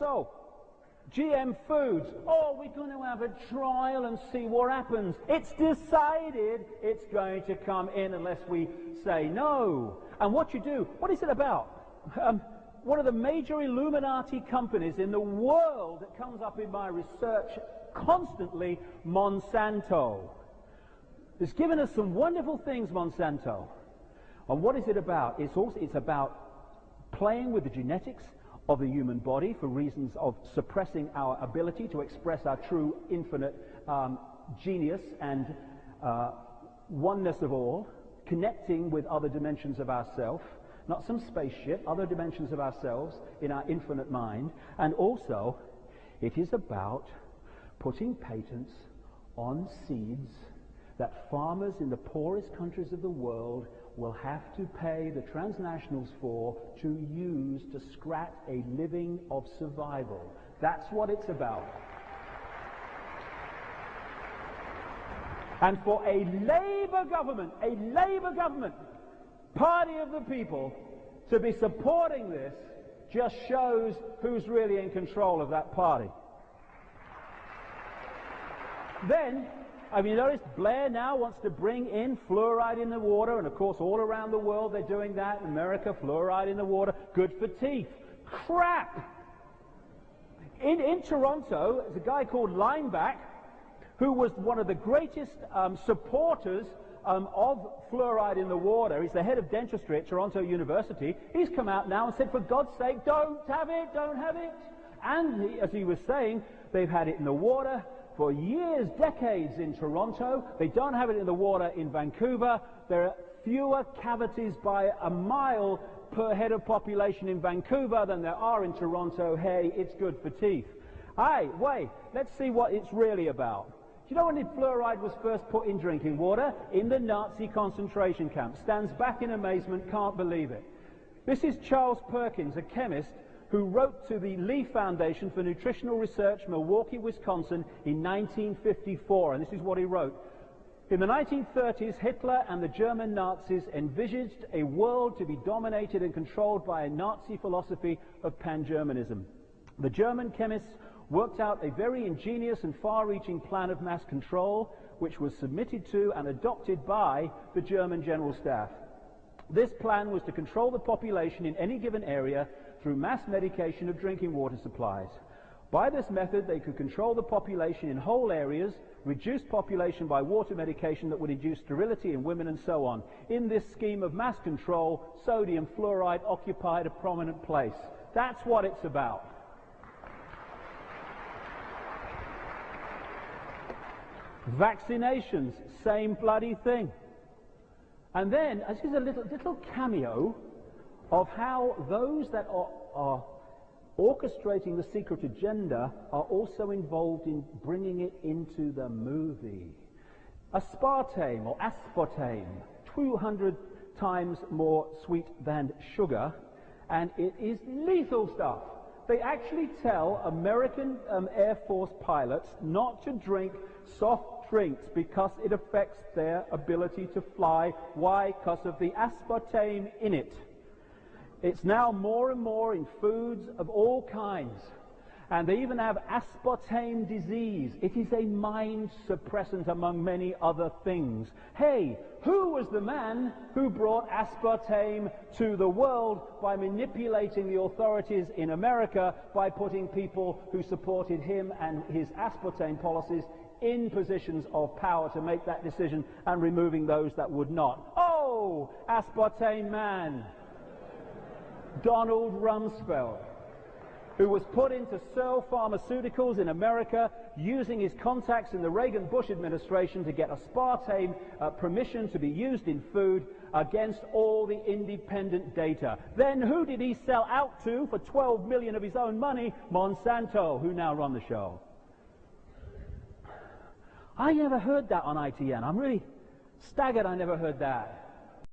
So, GM foods, oh, we're going to have a trial and see what happens. It's decided it's going to come in unless we say no. And what you do, what is it about? One of the major Illuminati companies in the world that comes up in my research constantly, Monsanto. It's given us some wonderful things, Monsanto. And what is it about? It's about playing with the genetics of the human body for reasons of suppressing our ability to express our true infinite genius and oneness of all, connecting with other dimensions of ourself, not some spaceship, other dimensions of ourselves in our infinite mind. And also, it is about putting patents on seeds that farmers in the poorest countries of the world will have to pay the transnationals for, to use to scratch a living of survival. That's what it's about. And for a Labour government, party of the people, to be supporting this just shows who's really in control of that party. Then, have you noticed Blair now wants to bring in fluoride in the water, and of course all around the world they're doing that. In America, fluoride in the water, good for teeth. Crap! In Toronto, there's a guy called Lineback, who was one of the greatest supporters of fluoride in the water. He's the head of dentistry at Toronto University. He's come out now and said, for God's sake, don't have it, don't have it. And as he was saying, they've had it in the water for years, decades in Toronto. They don't have it in the water in Vancouver. There are fewer cavities by a mile per head of population in Vancouver than there are in Toronto. Hey, it's good for teeth. Hey, wait, let's see what it's really about. Do you know when fluoride was first put in drinking water? In the Nazi concentration camp. Stands back in amazement, can't believe it. This is Charles Perkins, a chemist, who wrote to the Lee Foundation for Nutritional Research, Milwaukee, Wisconsin, in 1954, and this is what he wrote. In the 1930s, Hitler and the German Nazis envisaged a world to be dominated and controlled by a Nazi philosophy of pan-Germanism. The German chemists worked out a very ingenious and far-reaching plan of mass control, which was submitted to and adopted by the German General Staff. This plan was to control the population in any given area through mass medication of drinking water supplies. By this method, they could control the population in whole areas, reduce population by water medication that would induce sterility in women, and so on. In this scheme of mass control, sodium fluoride occupied a prominent place. That's what it's about. Vaccinations, same bloody thing. And then, this is a little cameo of how those that are orchestrating the secret agenda are also involved in bringing it into the movie. Aspartame, or aspartame, 200 times more sweet than sugar, and it is lethal stuff. They actually tell American Air Force pilots not to drink soft drinks because it affects their ability to fly. Why? Because of the aspartame in it. It's now more and more in foods of all kinds. And they even have aspartame disease. It is a mind suppressant among many other things. Hey, who was the man who brought aspartame to the world by manipulating the authorities in America by putting people who supported him and his aspartame policies in positions of power to make that decision and removing those that would not? Oh, aspartame man. Donald Rumsfeld, who was put into Searle Pharmaceuticals in America using his contacts in the Reagan-Bush administration to get aspartame permission to be used in food against all the independent data. Then who did he sell out to for $12 million of his own money? Monsanto, who now run the show. I never heard that on ITN. I'm really staggered I never heard that.